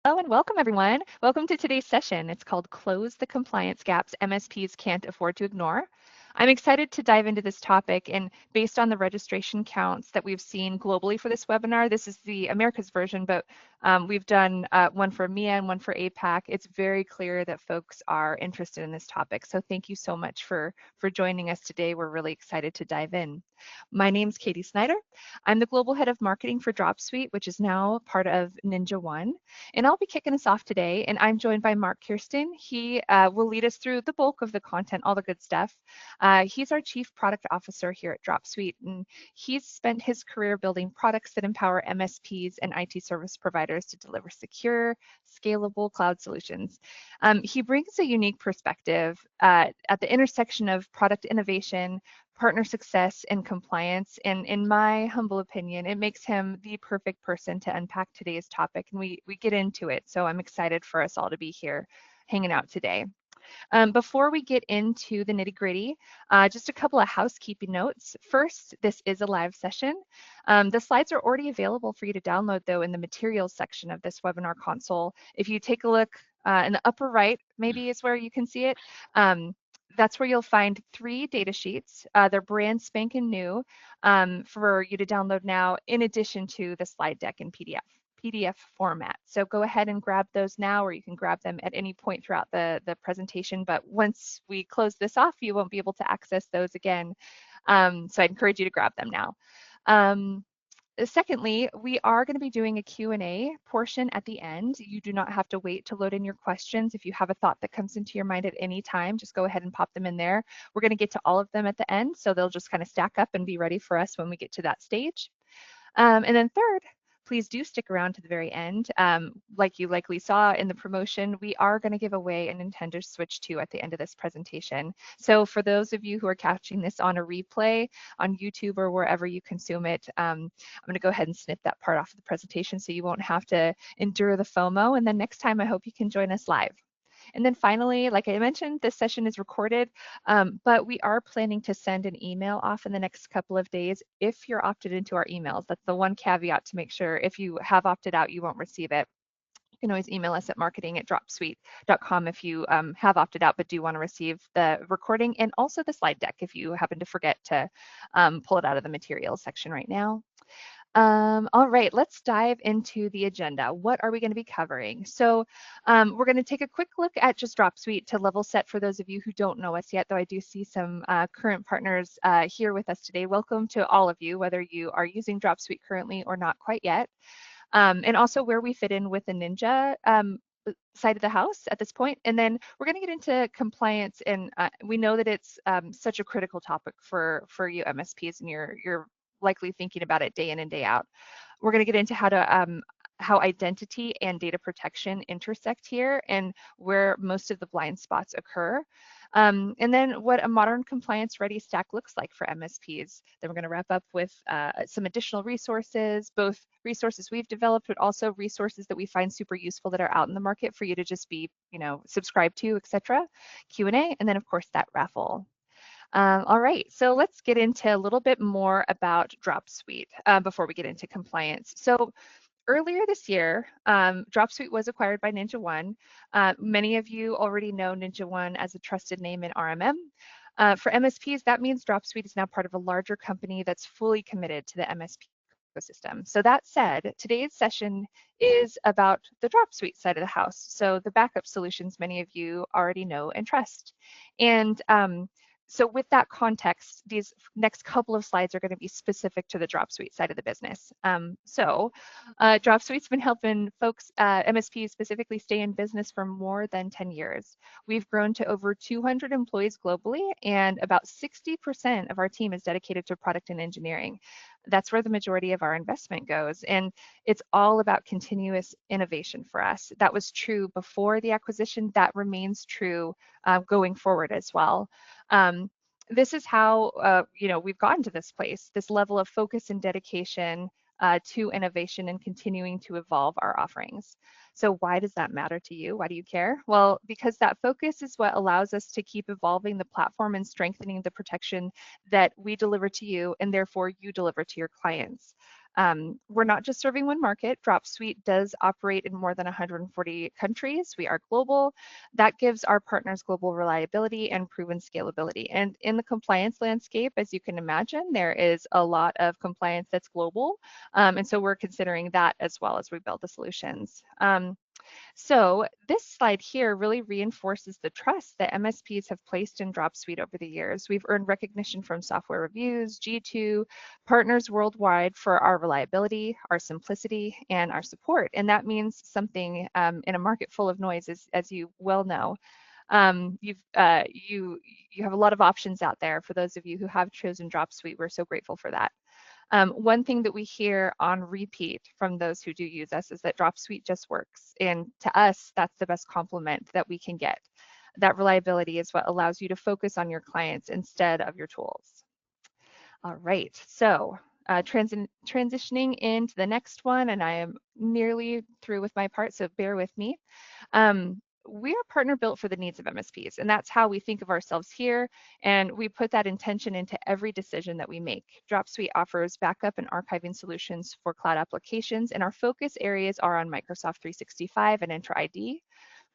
Hello and welcome everyone. Welcome to today's session. It's called Close the Compliance Gaps MSPs Can't Afford to Ignore. I'm excited to dive into this topic, and based on the registration counts that we've seen globally for this webinar, this is the Americas version, but we've done one for EMEA and one for APAC. It's very clear that folks are interested in this topic. So thank you so much for joining us today. We're really excited to dive in. My name's Katie Snyder. I'm the Global Head of Marketing for Dropsuite, which is now part of NinjaOne. And I'll be kicking us off today, and I'm joined by Mark Kirsten. He will lead us through the bulk of the content, all the good stuff. He's our Chief Product Officer here at Dropsuite, and he's spent his career building products that empower MSPs and IT service providers to deliver secure, scalable cloud solutions. He brings a unique perspective at the intersection of product innovation, partner success, and compliance. And in my humble opinion, it makes him the perfect person to unpack today's topic, and we get into it. So I'm excited for us all to be here hanging out today. Before we get into the nitty-gritty, just a couple of housekeeping notes. First, this is a live session. The slides are already available for you to download, though, in the materials section of this webinar console. If you take a look in the upper right, maybe is where you can see it. That's where you'll find 3 data sheets. They're brand spanking new for you to download now, in addition to the slide deck in PDF format. So go ahead and grab those now, or you can grab them at any point throughout the presentation. But once we close this off, you won't be able to access those again. So I encourage you to grab them now. Secondly, we are going to be doing a Q&A portion at the end. You do not have to wait to load in your questions. If you have a thought that comes into your mind at any time, just go ahead and pop them in there. We're going to get to all of them at the end, so they'll just kind of stack up and be ready for us when we get to that stage. And then third, please do stick around to the very end. Like you likely saw in the promotion, we are going to give away a Nintendo Switch 2 at the end of this presentation. So for those of you who are catching this on a replay on YouTube or wherever you consume it, I'm going to go ahead and snip that part off of the presentation so you won't have to endure the FOMO. And then next time, I hope you can join us live. And then finally, like I mentioned, this session is recorded, but we are planning to send an email off in the next couple of days if you're opted into our emails. That's the one caveat to make sure. If you have opted out, you won't receive it. You can always email us at marketing@dropsuite.com if you have opted out but do want to receive the recording, and also the slide deck if you happen to forget to pull it out of the materials section right now. All right, let's dive into the agenda. What are we going to be covering? So we're going to take a quick look at just Dropsuite to level set for those of you who don't know us yet, though I do see some current partners here with us today. Welcome to all of you, whether you are using Dropsuite currently or not quite yet. And also where we fit in with the Ninja side of the house at this point. And then we're going to get into compliance, and we know that it's such a critical topic for you MSPs, and you're likely thinking about it day in and day out. We're going to get into how identity and data protection intersect here and where most of the blind spots occur. And then what a modern compliance ready stack looks like for MSPs. Then we're going to wrap up with some additional resources, both resources we've developed, but also resources that we find super useful that are out in the market for you to just be, subscribed to, etc. Q&A, and then of course that raffle. All right, so let's get into a little bit more about Dropsuite before we get into compliance. So earlier this year, Dropsuite was acquired by NinjaOne. Many of you already know NinjaOne as a trusted name in RMM. For MSPs, that means Dropsuite is now part of a larger company that's fully committed to the MSP ecosystem. So that said, today's session is about the Dropsuite side of the house. So the backup solutions many of you already know and trust. And so with that context, these next couple of slides are going to be specific to the Dropsuite side of the business. Dropsuite's been helping folks, MSPs specifically, stay in business for more than 10 years. We've grown to over 200 employees globally, and about 60% of our team is dedicated to product and engineering. That's where the majority of our investment goes, and it's all about continuous innovation for us. That was true before the acquisition. That remains true going forward as well. This is how we've gotten to this place, this level of focus and dedication to innovation and continuing to evolve our offerings. So why does that matter to you? Why do you care? Well, because that focus is what allows us to keep evolving the platform and strengthening the protection that we deliver to you, and therefore you deliver to your clients. We're not just serving one market. Dropsuite does operate in more than 140 countries. We are global. That gives our partners global reliability and proven scalability. And in the compliance landscape, as you can imagine, there is a lot of compliance that's global. And so we're considering that as well as we build the solutions. So this slide here really reinforces the trust that MSPs have placed in Dropsuite over the years. We've earned recognition from Software Reviews, G2, partners worldwide for our reliability, our simplicity, and our support. And that means something in a market full of noise, as you well know. You have a lot of options out there. For those of you who have chosen Dropsuite, we're so grateful for that. One thing that we hear on repeat from those who do use us is that Dropsuite just works. And to us, that's the best compliment that we can get. That reliability is what allows you to focus on your clients instead of your tools. All right, so transitioning into the next one, and I am nearly through with my part, so bear with me. We are partner built for the needs of MSPs, and that's how we think of ourselves here. And we put that intention into every decision that we make. Dropsuite offers backup and archiving solutions for cloud applications, and our focus areas are on Microsoft 365 and Entra ID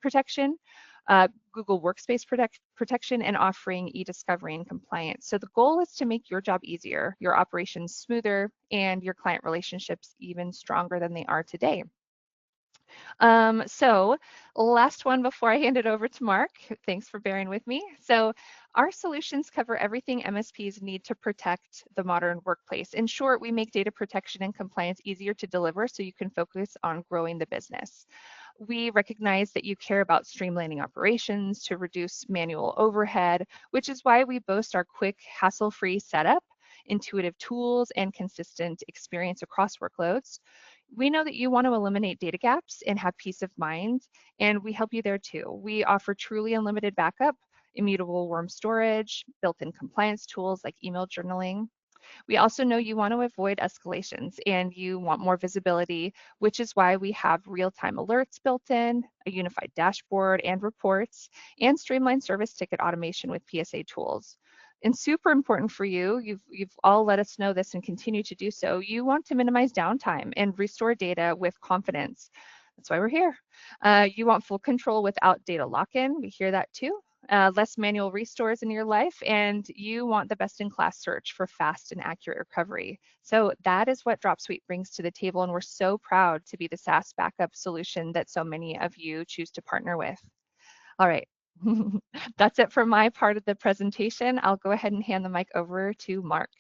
protection, Google Workspace protection, and offering e-discovery and compliance. So the goal is to make your job easier, your operations smoother, and your client relationships even stronger than they are today. So last one before I hand it over to Mark. Thanks for bearing with me. So our solutions cover everything MSPs need to protect the modern workplace. In short, we make data protection and compliance easier to deliver so you can focus on growing the business. We recognize that you care about streamlining operations to reduce manual overhead, which is why we boast our quick, hassle-free setup, intuitive tools, and consistent experience across workloads. We know that you want to eliminate data gaps and have peace of mind, and we help you there too. We offer truly unlimited backup, immutable worm storage, built-in compliance tools like email journaling. We also know you want to avoid escalations and you want more visibility, which is why we have real-time alerts built in, a unified dashboard and reports, and streamlined service ticket automation with PSA tools. And super important for you, you've all let us know this and continue to do so, you want to minimize downtime and restore data with confidence. That's why we're here. You want full control without data lock-in. We hear that too. Less manual restores in your life, and you want the best-in-class search for fast and accurate recovery. So that is what Dropsuite brings to the table, and we're so proud to be the SaaS backup solution that so many of you choose to partner with. All right, that's it for my part of the presentation. I'll go ahead and hand the mic over to Mark.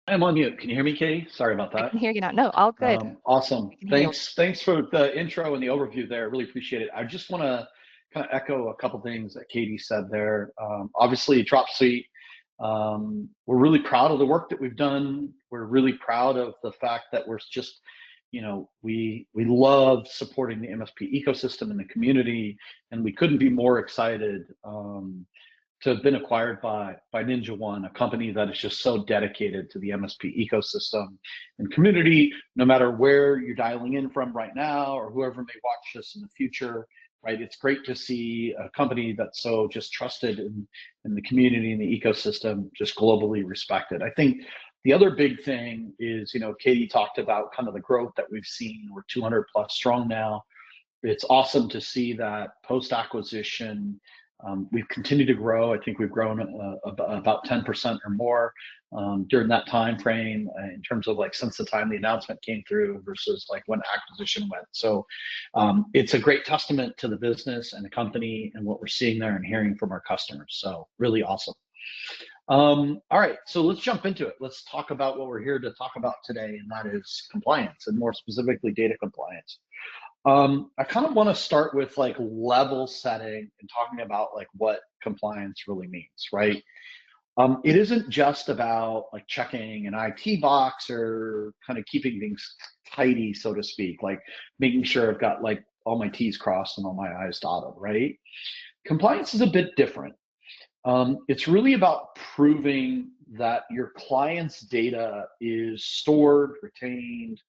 I'm on mute. Can you hear me, Katie? Sorry about that. I can hear you now. No, all good. Awesome. Thanks for the intro and the overview there. I really appreciate it. I just want to kind of echo a couple things that Katie said there. Obviously, Dropsuite, we're really proud of the work that we've done. We're really proud of the fact that we're just, we love supporting the MSP ecosystem and the community, and we couldn't be more excited to have been acquired by NinjaOne, a company that is just so dedicated to the MSP ecosystem and community, no matter where you're dialing in from right now or whoever may watch this in the future, right? It's great to see a company that's so just trusted in the community and the ecosystem, just globally respected. I think the other big thing is, Katie talked about kind of the growth that we've seen. We're 200 plus strong now. It's awesome to see that post-acquisition, we've continued to grow. I think we've grown about 10% or more during that time frame in terms of since the time the announcement came through versus when acquisition went. So it's a great testament to the business and the company and what we're seeing there and hearing from our customers. So really awesome. All right, so let's jump into it. Let's talk about what we're here to talk about today, and that is compliance, and more specifically data compliance. I kind of want to start with level setting and talking about what compliance really means, right? It isn't just about checking an IT box or kind of keeping things tidy, so to speak, making sure I've got all my T's crossed and all my I's dotted, right? Compliance is a bit different. It's really about proving that your client's data is stored, retained,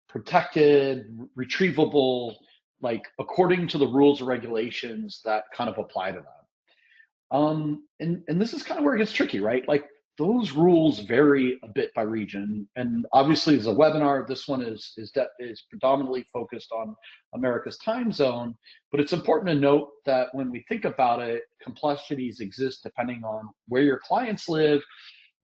protected, retrievable, according to the rules and regulations that kind of apply to them. And this is kind of where it gets tricky, right? Like those rules vary a bit by region. And obviously as a webinar, this one is predominantly focused on America's time zone, but it's important to note that when we think about it, complexities exist depending on where your clients live,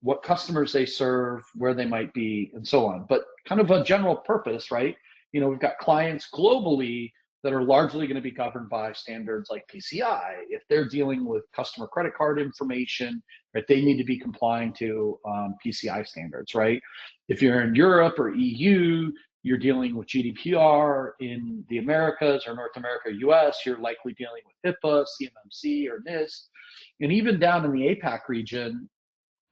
what customers they serve, where they might be, and so on. But kind of a general purpose, right? You know, we've got clients globally that are largely going to be governed by standards like PCI. If they're dealing with customer credit card information, right, they need to be complying to PCI standards, right? If you're in Europe or EU, you're dealing with GDPR. In the Americas or North America, US, you're likely dealing with HIPAA, CMMC, or NIST. And even down in the APAC region,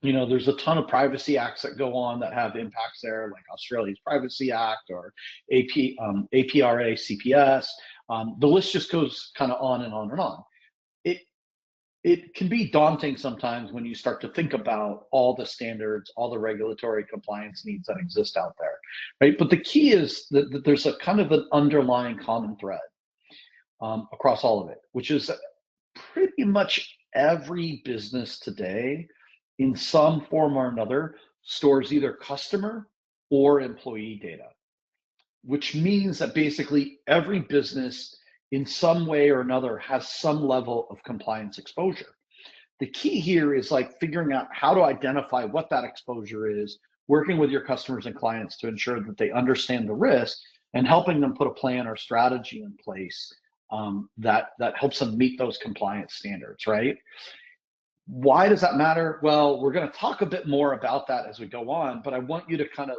you know, there's a ton of privacy acts that go on that have impacts there, like Australia's Privacy Act or APRA, CPS. The list just goes kind of on and on and on. It can be daunting sometimes when you start to think about all the standards, all the regulatory compliance needs that exist out there, right? But the key is that there's a kind of an underlying common thread across all of it, which is that pretty much every business today, in some form or another, stores either customer or employee data, which means that basically every business in some way or another has some level of compliance exposure. The key here is like figuring out how to identify what that exposure is, working with your customers and clients to ensure that they understand the risk, and helping them put a plan or strategy in place that helps them meet those compliance standards, right? Why does that matter? Well, we're going to talk a bit more about that as we go on, but I want you to kind of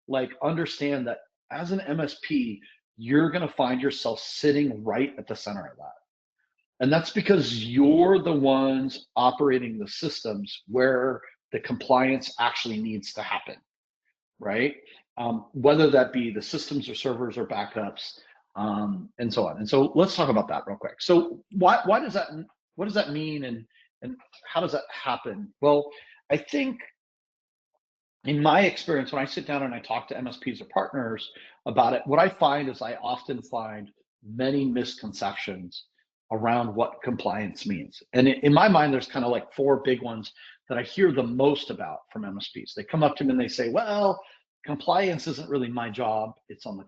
like understand that as an MSP, you're going to find yourself sitting right at the center of that. And that's because you're the ones operating the systems where the compliance actually needs to happen, right? Whether that be the systems or servers or backups, and so on. And so let's talk about that real quick. So what does that mean, and how does that happen? Well, I think in my experience, when I sit down and I talk to MSPs or partners about it, what I find is I often find many misconceptions around what compliance means. And in my mind, there's kind of like four big ones that I hear the most about from MSPs. They come up to me and they say, well, compliance isn't really my job, it's on the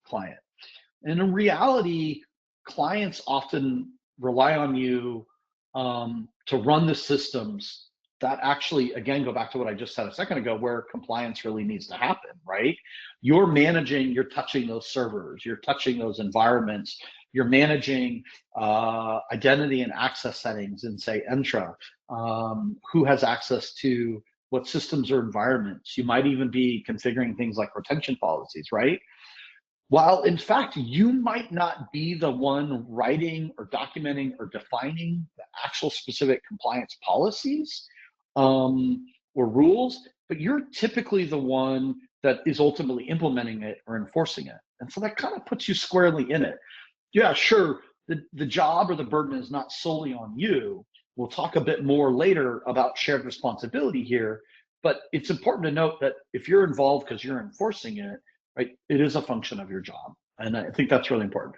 client. And in reality, clients often rely on you to run the systems that actually, again, go back to what I just said a second ago, where compliance really needs to happen, right? You're managing, you're touching those servers, you're touching those environments, you're managing identity and access settings in, say, Entra, who has access to what systems or environments. You might even be configuring things like retention policies, right? While in fact, you might not be the one writing or documenting or defining the actual specific compliance policies or rules, but you're typically the one that is ultimately implementing it or enforcing it. And so that kind of puts you squarely in it. Yeah, sure, the job or the burden is not solely on you. We'll talk a bit more later about shared responsibility here, but it's important to note that if you're involved because you're enforcing it, right, it is a function of your job. And I think that's really important.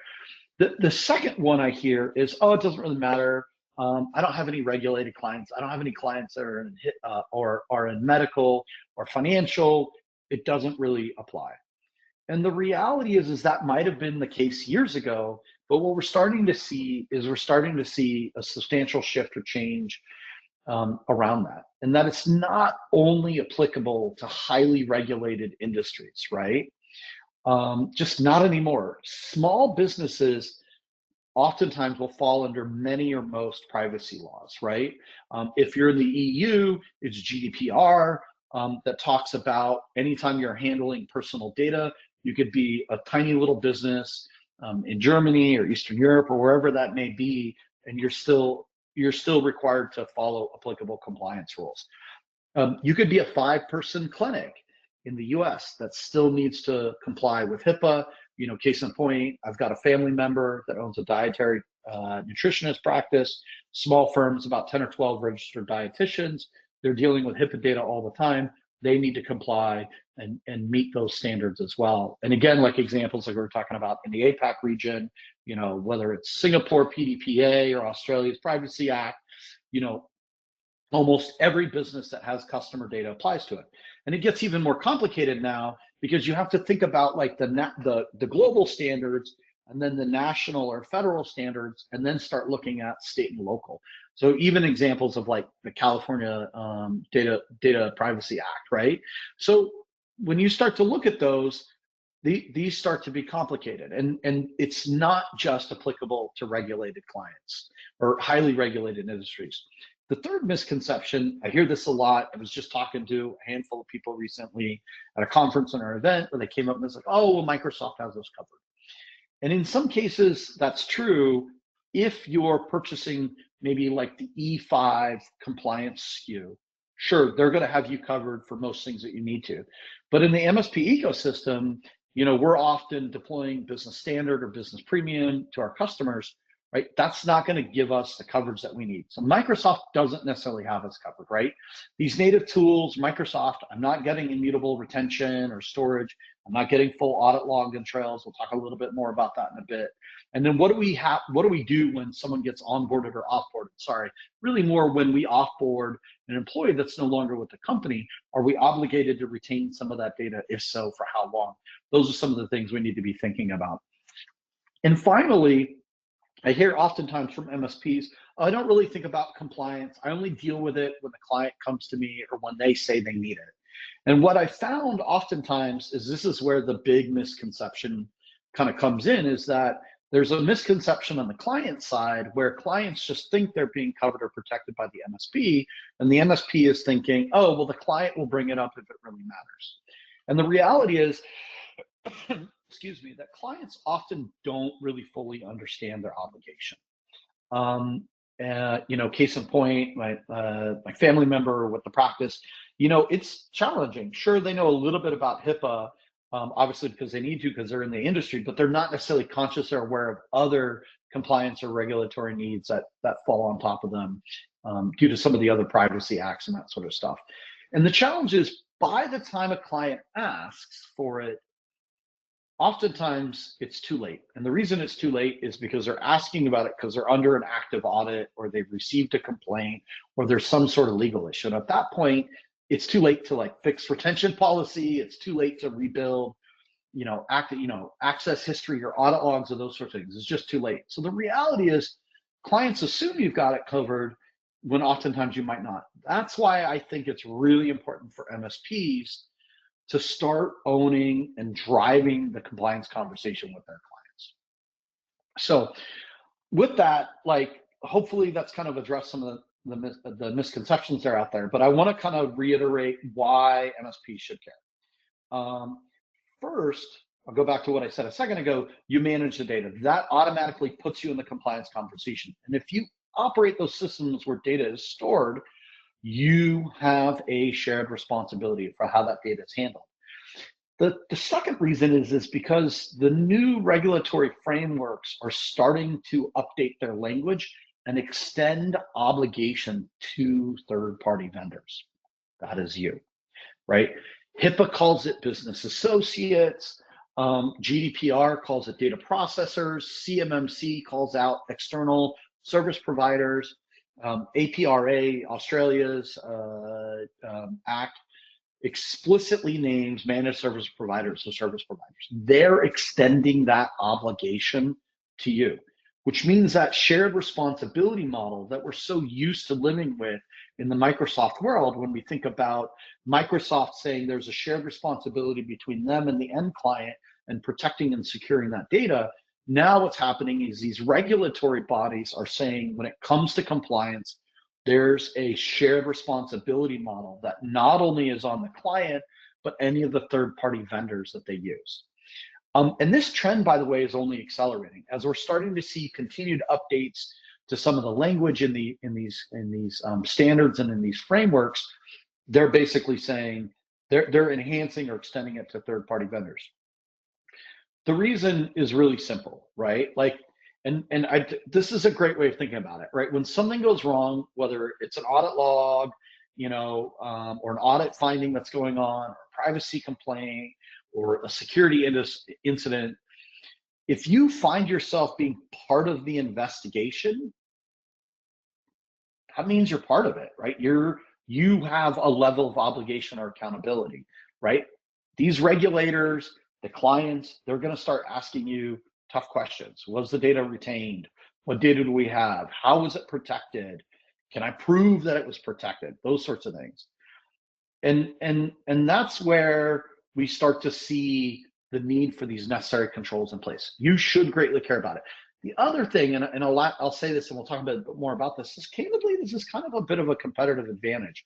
The second one I hear is, oh, it doesn't really matter. I don't have any regulated clients. I don't have any clients that are in or are in medical or financial. It doesn't really apply. And the reality is that might have been the case years ago, but what we're starting to see is a substantial shift or change around that. And that it's not only applicable to highly regulated industries, right? Just not anymore. Small businesses oftentimes will fall under many or most privacy laws, right? If you're in the EU, it's GDPR that talks about anytime you're handling personal data. You could be a tiny little business in Germany or Eastern Europe or wherever that may be, and you're still required to follow applicable compliance rules. You could be a 5-person clinic in the US that still needs to comply with HIPAA. You know, case in point, I've got a family member that owns a dietary nutritionist practice, small firms, about 10 or 12 registered dietitians. They're dealing with HIPAA data all the time. They need to comply and meet those standards as well. And again, like examples like we were talking about in the APAC region, you know, whether it's Singapore PDPA or Australia's Privacy Act, you know, almost every business that has customer data applies to it. And it gets even more complicated now because you have to think about like the global standards and then the national or federal standards, and then start looking at state and local. So even examples of like the California Data Privacy Act, right? So when you start to look at those, these start to be complicated, and it's not just applicable to regulated clients or highly regulated industries. The third misconception, I hear this a lot. I was just talking to a handful of people recently at a conference or an event where they came up and was like, oh, well, Microsoft has those covered. And in some cases, that's true if you're purchasing maybe like the E5 compliance SKU. Sure, they're going to have you covered for most things that you need to. But in the MSP ecosystem, you know, we're often deploying business standard or business premium to our customers, right? That's not going to give us the coverage that we need. So Microsoft doesn't necessarily have us covered, right? These native tools, Microsoft, I'm not getting immutable retention or storage. I'm not getting full audit log and trails. We'll talk a little bit more about that in a bit. And then what do we do when someone gets onboarded or offboarded? Sorry, really more when we offboard an employee that's no longer with the company. Are we obligated to retain some of that data? If so, for how long? Those are some of the things we need to be thinking about. And finally, I hear oftentimes from MSPs, I don't really think about compliance. I only deal with it when the client comes to me or when they say they need it. And what I found oftentimes is this is where the big misconception kind of comes in, is that there's a misconception on the client side where clients just think they're being covered or protected by the MSP, and the MSP is thinking, oh, well, the client will bring it up if it really matters. And the reality is, excuse me, that clients often don't really fully understand their obligation. You know, case in point, my family member with the practice, you know, it's challenging. Sure, they know a little bit about HIPAA, obviously because they need to, because they're in the industry, but they're not necessarily conscious or aware of other compliance or regulatory needs that fall on top of them due to some of the other privacy acts and that sort of stuff. And the challenge is, by the time a client asks for it, oftentimes it's too late. And the reason it's too late is because they're asking about it because they're under an active audit, or they've received a complaint, or there's some sort of legal issue. And at that point, it's too late to like fix retention policy. It's too late to rebuild, you know, access history or audit logs or those sorts of things. It's just too late. So the reality is, clients assume you've got it covered when oftentimes you might not. That's why I think it's really important for MSPs to start owning and driving the compliance conversation with their clients. So with that, like, hopefully that's kind of addressed some of the misconceptions that are out there, but I want to kind of reiterate why MSPs should care. First, I'll go back to what I said a second ago. You manage the data. That automatically puts you in the compliance conversation. And if you operate those systems where data is stored, you have a shared responsibility for how that data is handled. The second reason is because the new regulatory frameworks are starting to update their language and extend obligation to third-party vendors. That is you, right? HIPAA calls it business associates. GDPR calls it data processors. CMMC calls out external service providers. APRA, Australia's act, explicitly names managed service providers as service providers. They're extending that obligation to you, which means that shared responsibility model that we're so used to living with in the Microsoft world, when we think about Microsoft saying there's a shared responsibility between them and the end client and protecting and securing that data. Now what's happening is these regulatory bodies are saying, when it comes to compliance, there's a shared responsibility model that not only is on the client, but any of the third-party vendors that they use. And this trend, by the way, is only accelerating as we're starting to see continued updates to some of the language in these standards and in these frameworks. They're basically saying they're enhancing or extending it to third-party vendors. The reason is really simple, right? Like, this is a great way of thinking about it, right? When something goes wrong, whether it's an audit log, you know, or an audit finding that's going on, or a privacy complaint, or a security incident, if you find yourself being part of the investigation, that means you're part of it, right? You have a level of obligation or accountability, right? These regulators, the clients, they're going to start asking you tough questions. Was the data retained? What data do we have? How was it protected? Can I prove that it was protected? Those sorts of things. And that's where we start to see the need for these necessary controls in place. You should greatly care about it. The other thing, and I'll say this, and we'll talk a bit more about this, is candidly, this is kind of a bit of a competitive advantage.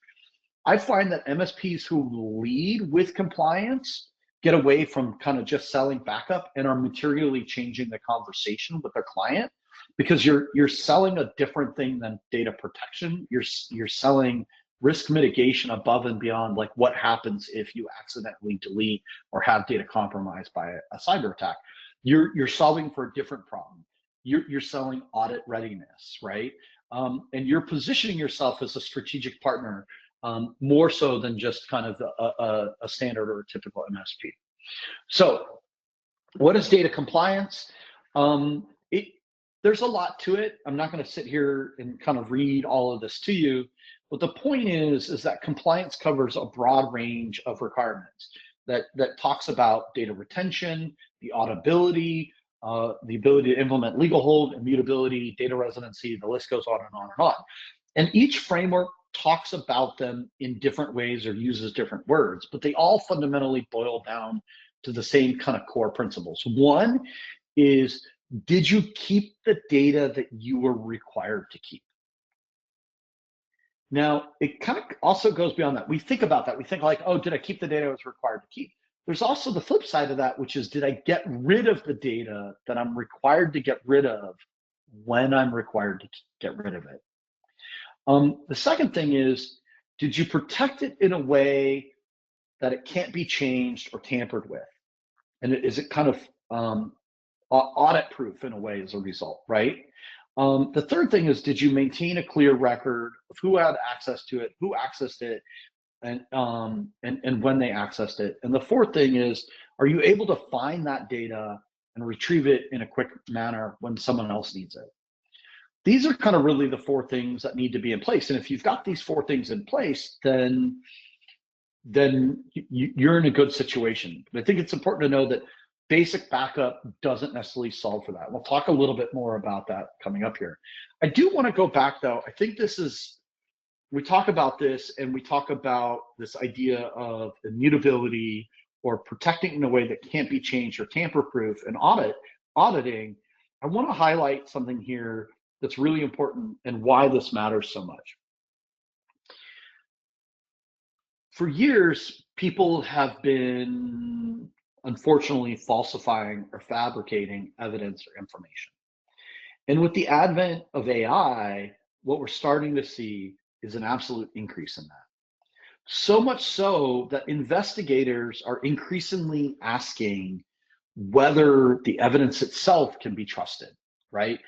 I find that MSPs who lead with compliance get away from kind of just selling backup and are materially changing the conversation with their client, because you're selling a different thing than data protection. You're selling risk mitigation above and beyond, like what happens if you accidentally delete or have data compromised by a cyber attack. You're solving for a different problem. You're selling audit readiness, right? And you're positioning yourself as a strategic partner, more so than just kind of a standard or a typical MSP. So what is data compliance? There's a lot to it. I'm not going to sit here and kind of read all of this to you, but the point is that compliance covers a broad range of requirements that talks about data retention, the auditability, the ability to implement legal hold, immutability, data residency, the list goes on and on and on. And each framework talks about them in different ways or uses different words, but they all fundamentally boil down to the same kind of core principles. One is, did you keep the data that you were required to keep? Now, it kind of also goes beyond that. We think about that. We think like, oh, did I keep the data I was required to keep? There's also the flip side of that, which is, did I get rid of the data that I'm required to get rid of when I'm required to get rid of it? The second thing is, did you protect it in a way that it can't be changed or tampered with? And is it kind of audit proof in a way as a result, right? The third thing is, did you maintain a clear record of who had access to it, who accessed it, and when they accessed it? And the fourth thing is, are you able to find that data and retrieve it in a quick manner when someone else needs it? These are kind of really the four things that need to be in place. And if you've got these four things in place, then you're in a good situation. But I think it's important to know that basic backup doesn't necessarily solve for that. We'll talk a little bit more about that coming up here. I do want to go back though. I think we talk about this, and we talk about this idea of immutability or protecting in a way that can't be changed or tamper-proof and auditing. I want to highlight something here that's really important and why this matters so much. For years, people have been, unfortunately, falsifying or fabricating evidence or information. And with the advent of AI, what we're starting to see is an absolute increase in that. So much so that investigators are increasingly asking whether the evidence itself can be trusted, right?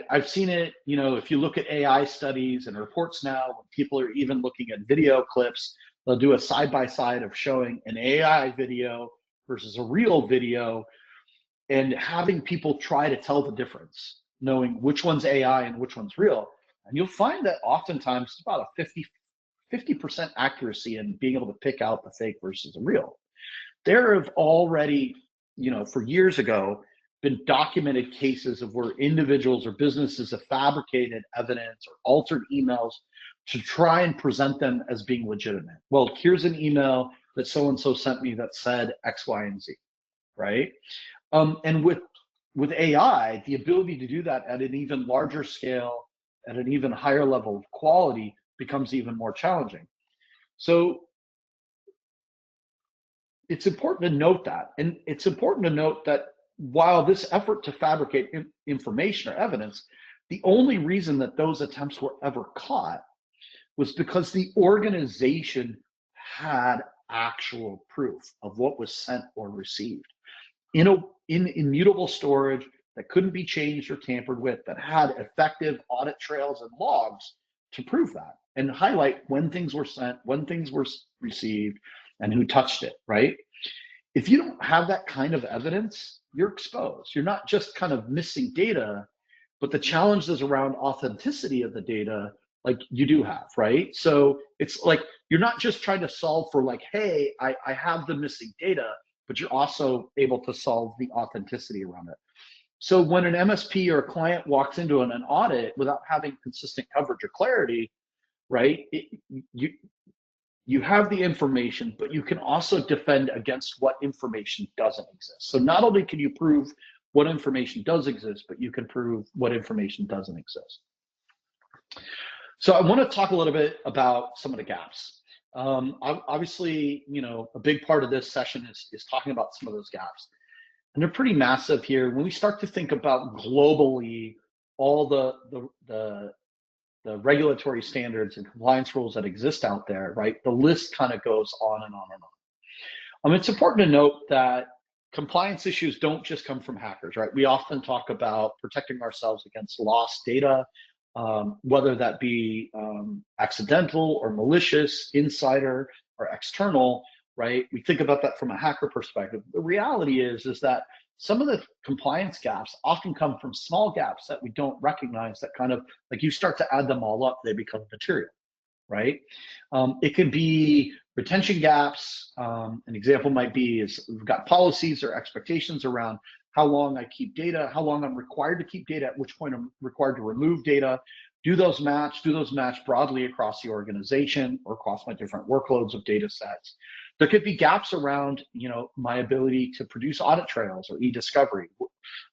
I've seen it, if you look at AI studies and reports now, when people are even looking at video clips, they'll do a side-by-side of showing an AI video versus a real video and having people try to tell the difference, knowing which one's AI and which one's real. And you'll find that oftentimes it's about a 50% accuracy in being able to pick out the fake versus the real. There have already, for years ago, been documented cases of where individuals or businesses have fabricated evidence or altered emails to try and present them as being legitimate. Well, here's an email that so-and-so sent me that said X, Y, and Z, right? And with AI, the ability to do that at an even larger scale, at an even higher level of quality, becomes even more challenging. So it's important to note that. And it's important to note that while this effort to fabricate information or evidence, the only reason that those attempts were ever caught was because the organization had actual proof of what was sent or received in immutable storage that couldn't be changed or tampered with, that had effective audit trails and logs to prove that and highlight when things were sent, when things were received, and who touched it, right? If you don't have that kind of evidence, you're exposed. You're not just kind of missing data, but the challenges around authenticity of the data like you do have, right? So it's like you're not just trying to solve for like, hey, I have the missing data, but you're also able to solve the authenticity around it. So when an MSP or a client walks into an audit without having consistent coverage or clarity, right? You have the information, but you can also defend against what information doesn't exist. So not only can you prove what information does exist, but you can prove what information doesn't exist. So I want to talk a little bit about some of the gaps. Obviously, a big part of this session is talking about some of those gaps. And they're pretty massive here. When we start to think about globally all the regulatory standards and compliance rules that exist out there, right? The list kind of goes on and on and on. It's important to note that compliance issues don't just come from hackers, right? We often talk about protecting ourselves against lost data, whether that be accidental or malicious, insider or external, right? We think about that from a hacker perspective. The reality is that some of the compliance gaps often come from small gaps that we don't recognize, that kind of like you start to add them all up, they become material, right? It could be retention gaps. An example might be is we've got policies or expectations around how long I keep data, how long I'm required to keep data, at which point I'm required to remove data. Do those match broadly across the organization or across my different workloads of data sets? There could be gaps around, my ability to produce audit trails or e-discovery.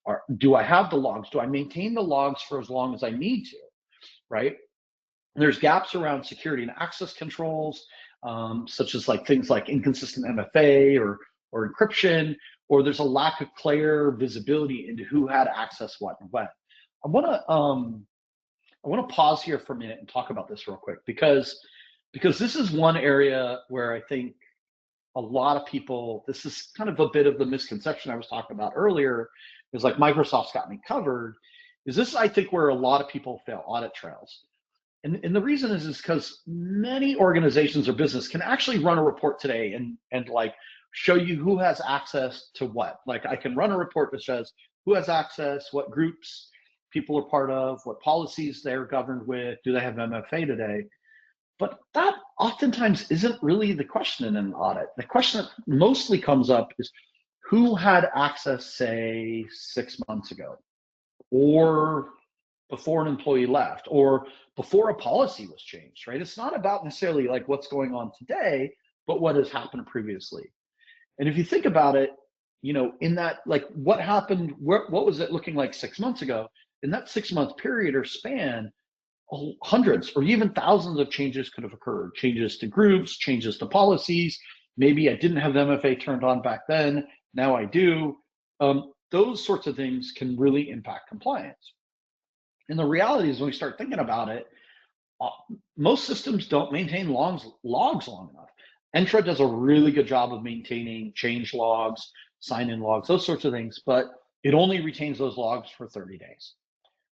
Or do I have the logs? Do I maintain the logs for as long as I need to, right? There's gaps around security and access controls, such as like things like inconsistent MFA or encryption, or there's a lack of clear visibility into who had access, what, and when. I want to pause here for a minute and talk about this real quick, because this is one area where I think a lot of people, this is kind of a bit of the misconception I was talking about earlier, is like Microsoft's got me covered. Is this, I think, where a lot of people fail audit trails. And the reason is because many organizations or business can actually run a report today and like show you who has access to what. Like I can run a report that says who has access, what groups people are part of, what policies they're governed with, do they have MFA today? But that oftentimes isn't really the question in an audit. The question that mostly comes up is who had access, say, 6 months ago, or before an employee left, or before a policy was changed, right? It's not about necessarily like what's going on today, but what has happened previously. And if you think about it, in that, like what happened, what was it looking like 6 months ago? In that 6 month period or span, hundreds or even thousands of changes could have occurred. Changes to groups, changes to policies. Maybe I didn't have the MFA turned on back then, now I do. Those sorts of things can really impact compliance. And the reality is when we start thinking about it, most systems don't maintain logs long enough. Entra does a really good job of maintaining change logs, sign-in logs, those sorts of things, but it only retains those logs for 30 days.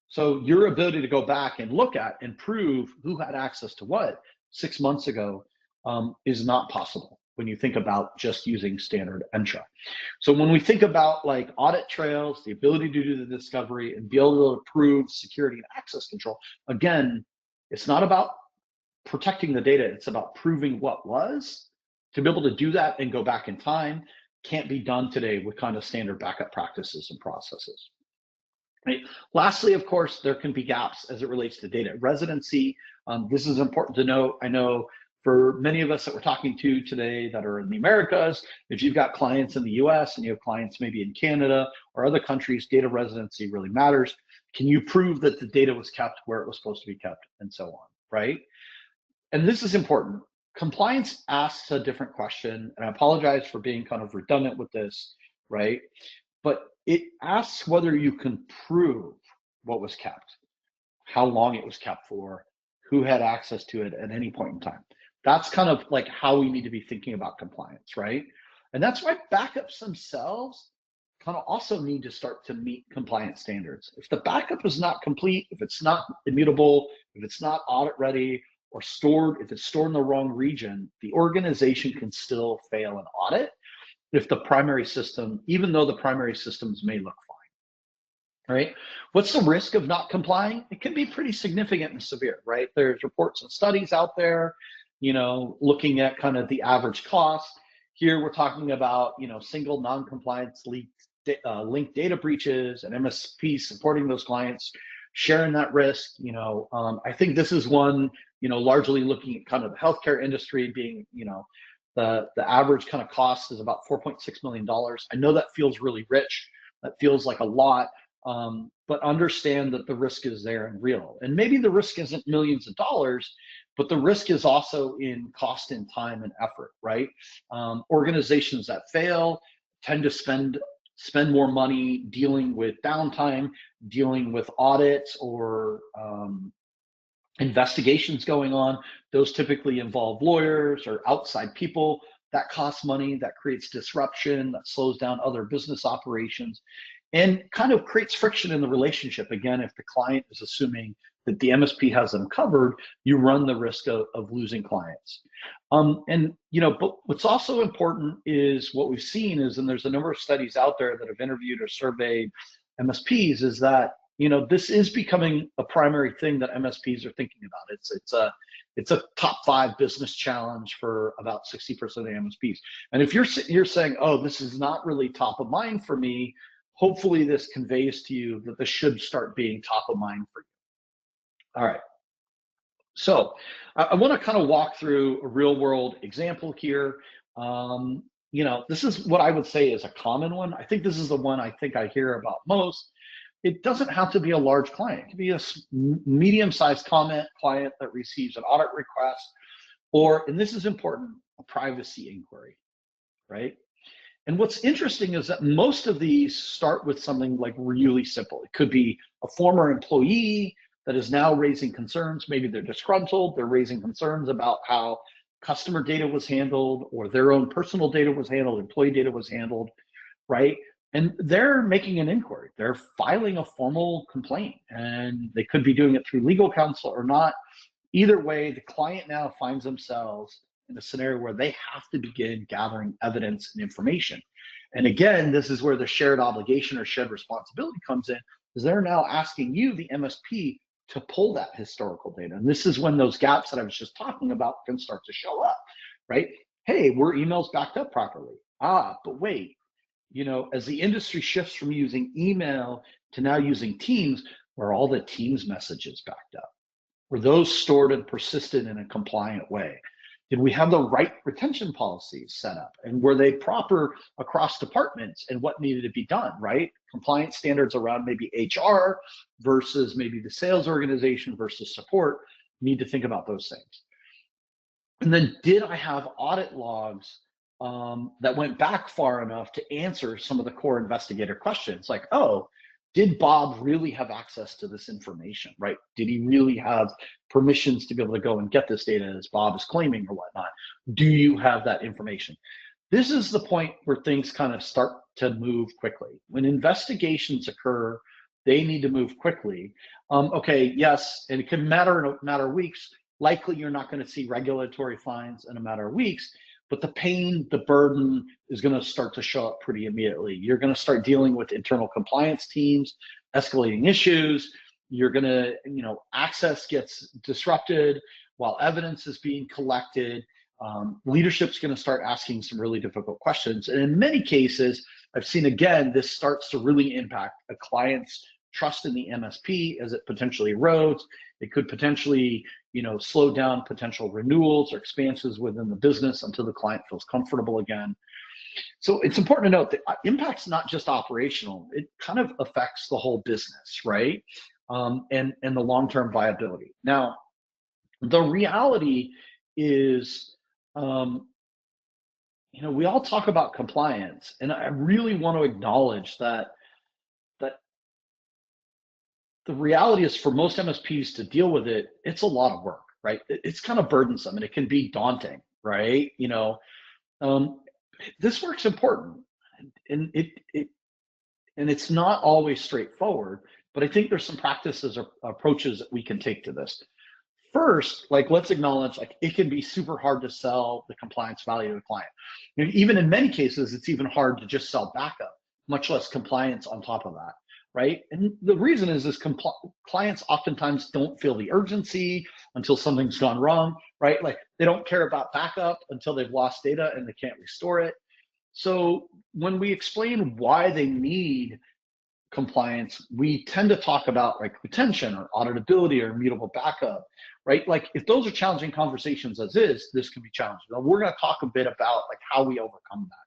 So your ability to go back and look at and prove who had access to what 6 months ago is not possible when you think about just using standard Entra. So when we think about like audit trails, the ability to do the discovery and be able to prove security and access control, again, it's not about protecting the data, it's about proving what was. To be able to do that and go back in time can't be done today with kind of standard backup practices and processes. Right. Lastly, of course, there can be gaps as it relates to data residency. This is important to note. I know for many of us that we're talking to today that are in the Americas, if you've got clients in the US and you have clients maybe in Canada or other countries, data residency really matters. Can you prove that the data was kept where it was supposed to be kept and so on, right? And this is important. Compliance asks a different question, and I apologize for being kind of redundant with this, right? But it asks whether you can prove what was kept, how long it was kept for, who had access to it at any point in time. That's kind of like how we need to be thinking about compliance, right? And that's why backups themselves kind of also need to start to meet compliance standards. If the backup is not complete, if it's not immutable, if it's not audit ready, or stored, if it's stored in the wrong region, the organization can still fail an audit if the primary system, even though the primary systems may look right? What's the risk of not complying? It can be pretty significant and severe, right? There's reports and studies out there, looking at kind of the average cost. Here we're talking about, single non-compliance linked data breaches and MSPs supporting those clients, sharing that risk. I think this is one, largely looking at kind of the healthcare industry being, the average kind of cost is about $4.6 million. I know that feels really rich. That feels like a lot. But understand that the risk is there and real. And maybe the risk isn't millions of dollars, but the risk is also in cost and time and effort, right? Organizations that fail tend to spend more money dealing with downtime, dealing with audits or investigations going on. Those typically involve lawyers or outside people. That costs money, that creates disruption, that slows down other business operations, and kind of creates friction in the relationship. Again, if the client is assuming that the MSP has them covered, you run the risk of losing clients. But what's also important is what we've seen is, and there's a number of studies out there that have interviewed or surveyed MSPs, is that this is becoming a primary thing that MSPs are thinking about. It's a top 5 business challenge for about 60% of the MSPs. And if you're saying, oh, this is not really top of mind for me, hopefully this conveys to you that this should start being top of mind for you. All right. So I want to kind of walk through a real world example here. This is what I would say is a common one. I think this is the one I think I hear about most. It doesn't have to be a large client. It can be a medium-sized client that receives an audit request, or, and this is important, a privacy inquiry, right? And what's interesting is that most of these start with something like really simple. It could be a former employee that is now raising concerns. Maybe they're disgruntled, they're raising concerns about how customer data was handled, or their own personal data was handled, employee data was handled, right? And they're making an inquiry. They're filing a formal complaint, and they could be doing it through legal counsel or not. Either way, the client now finds themselves in a scenario where they have to begin gathering evidence and information. And again, this is where the shared obligation or shared responsibility comes in, is they're now asking you, the MSP, to pull that historical data. And this is when those gaps that I was just talking about can start to show up, right? Hey, were emails backed up properly? But wait, as the industry shifts from using email to now using Teams, were all the Teams messages backed up? Were those stored and persisted in a compliant way? Did we have the right retention policies set up? And were they proper across departments and what needed to be done, right? Compliance standards around maybe HR versus maybe the sales organization versus support. Need to think about those things. And then, did I have audit logs that went back far enough to answer some of the core investigator questions? Like, oh, did Bob really have access to this information, right? Did he really have permissions to be able to go and get this data as Bob is claiming or whatnot? Do you have that information? This is the point where things kind of start to move quickly. When investigations occur, they need to move quickly. Okay, yes, and it can matter in a matter of weeks. Likely you're not going to see regulatory fines in a matter of weeks, but the pain, the burden is going to start to show up pretty immediately. You're going to start dealing with internal compliance teams, escalating issues. You're going to, access gets disrupted while evidence is being collected. Leadership's going to start asking some really difficult questions. And in many cases, I've seen, again, this starts to really impact a client's trust in the MSP as it potentially erodes. It could potentially, slow down potential renewals or expansions within the business until the client feels comfortable again. So it's important to note that impact's not just operational, it kind of affects the whole business, right? And the long-term viability. Now, the reality is, we all talk about compliance, and I really want to acknowledge that the reality is, for most MSPs to deal with it, it's a lot of work, right? It's kind of burdensome and it can be daunting, right? This work's important, and it's not always straightforward, but I think there's some practices or approaches that we can take to this. First, let's acknowledge, it can be super hard to sell the compliance value to the client. Even in many cases, it's even hard to just sell backup, much less compliance on top of that, right? And the reason is clients oftentimes don't feel the urgency until something's gone wrong, right? Like they don't care about backup until they've lost data and they can't restore it. So when we explain why they need compliance, we tend to talk about like retention or auditability or immutable backup, right? Like if those are challenging conversations as is, this can be challenging. Now, we're going to talk a bit about like how we overcome that.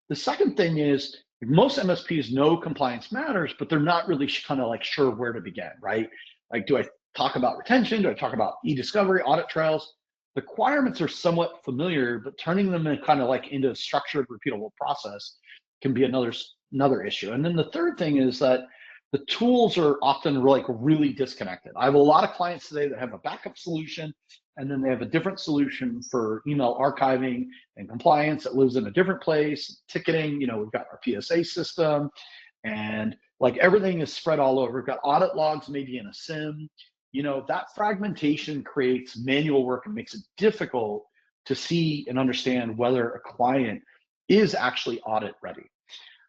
The second thing is most MSPs know compliance matters, but they're not really kind of like sure where to begin, right? Like, do I talk about retention? Do I talk about e-discovery, audit trails? The requirements are somewhat familiar, but turning them in kind of like into a structured, repeatable process can be another issue. And then the third thing is that the tools are often like really disconnected. I have a lot of clients today that have a backup solution, and then they have a different solution for email archiving and compliance that lives in a different place. Ticketing, we've got our PSA system, and like everything is spread all over. We've got audit logs maybe in a SIM. That fragmentation creates manual work and makes it difficult to see and understand whether a client is actually audit ready.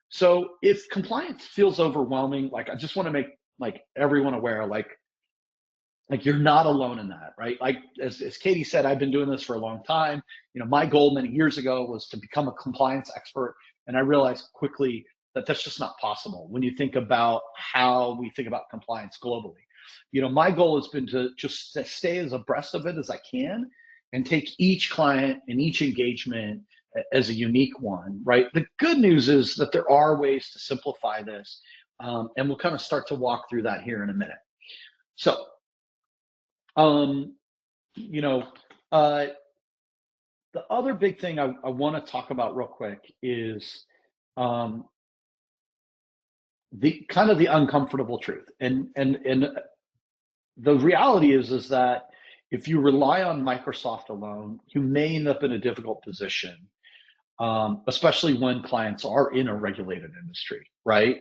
So if compliance feels overwhelming, like I just want to make like everyone aware, like you're not alone in that, right? Like as Katie said, I've been doing this for a long time. My goal many years ago was to become a compliance expert, and I realized quickly that that's just not possible when you think about how we think about compliance globally. My goal has been to just stay as abreast of it as I can and take each client and each engagement as a unique one, right? The good news is that there are ways to simplify this, and we'll kind of start to walk through that here in a minute. So, the other big thing I want to talk about real quick is the kind of the uncomfortable truth, and the reality is that if you rely on Microsoft alone, you may end up in a difficult position, especially when clients are in a regulated industry, right?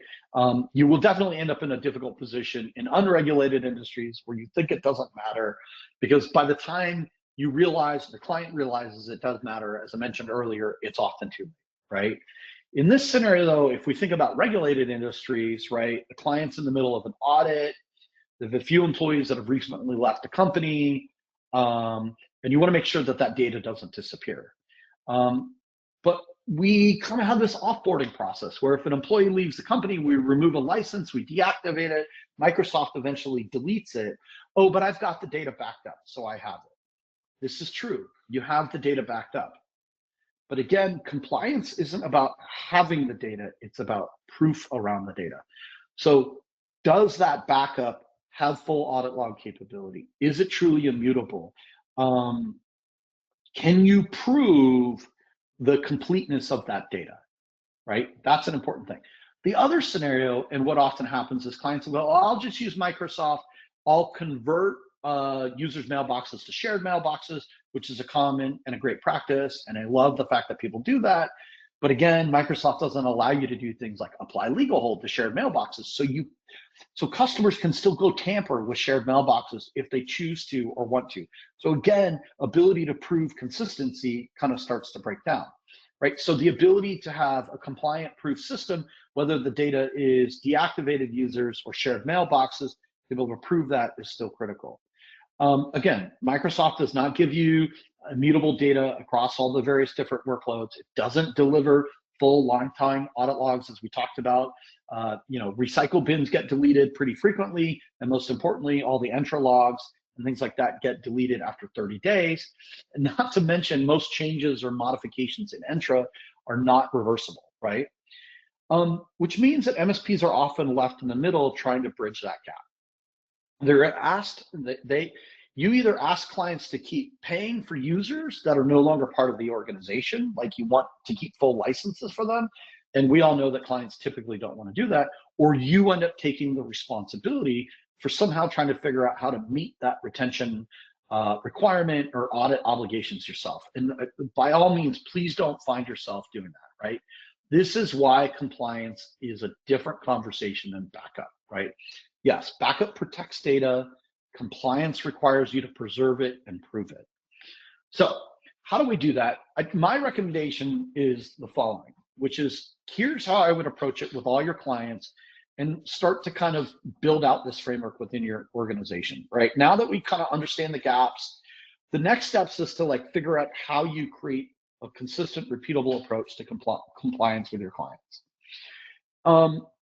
You will definitely end up in a difficult position in unregulated industries where you think it doesn't matter, because by the time you realize, the client realizes it does matter, as I mentioned earlier, it's often too late, right? In this scenario, though, if we think about regulated industries, right, the client's in the middle of an audit, they have a few employees that have recently left the company, and you want to make sure that that data doesn't disappear. But we kind of have this offboarding process where if an employee leaves the company, we remove a license, we deactivate it, Microsoft eventually deletes it. Oh, but I've got the data backed up, so I have it. This is true. You have the data backed up. But again, compliance isn't about having the data, it's about proof around the data. So does that backup have full audit log capability? Is it truly immutable? Can you prove the completeness of that data, right? That's an important thing. The other scenario, and what often happens is clients will go, oh, I'll just use Microsoft. I'll convert users' mailboxes to shared mailboxes, which is a common and a great practice. And I love the fact that people do that. But again, Microsoft doesn't allow you to do things like apply legal hold to shared mailboxes. So customers can still go tamper with shared mailboxes if they choose to or want to. So again, ability to prove consistency kind of starts to break down, right? So the ability to have a compliant proof system, whether the data is deactivated users or shared mailboxes, to be able to prove that is still critical. Again, Microsoft does not give you immutable data across all the various different workloads. It doesn't deliver full lifetime audit logs, as we talked about. Recycle bins get deleted pretty frequently, and most importantly, all the Entra logs and things like that get deleted after 30 days. And not to mention, most changes or modifications in Entra are not reversible, right? Which means that MSPs are often left in the middle trying to bridge that gap. They're asked, you either ask clients to keep paying for users that are no longer part of the organization, like you want to keep full licenses for them, and we all know that clients typically don't want to do that, or you end up taking the responsibility for somehow trying to figure out how to meet that retention requirement or audit obligations yourself. And by all means, please don't find yourself doing that, right? This is why compliance is a different conversation than backup, right? Yes, backup protects data. Compliance requires you to preserve it and prove it. So how do we do that? My recommendation is the following, which is here's how I would approach it with all your clients and start to kind of build out this framework within your organization, right? Now that we kind of understand the gaps, the next steps is to like figure out how you create a consistent, repeatable approach to compliance with your clients.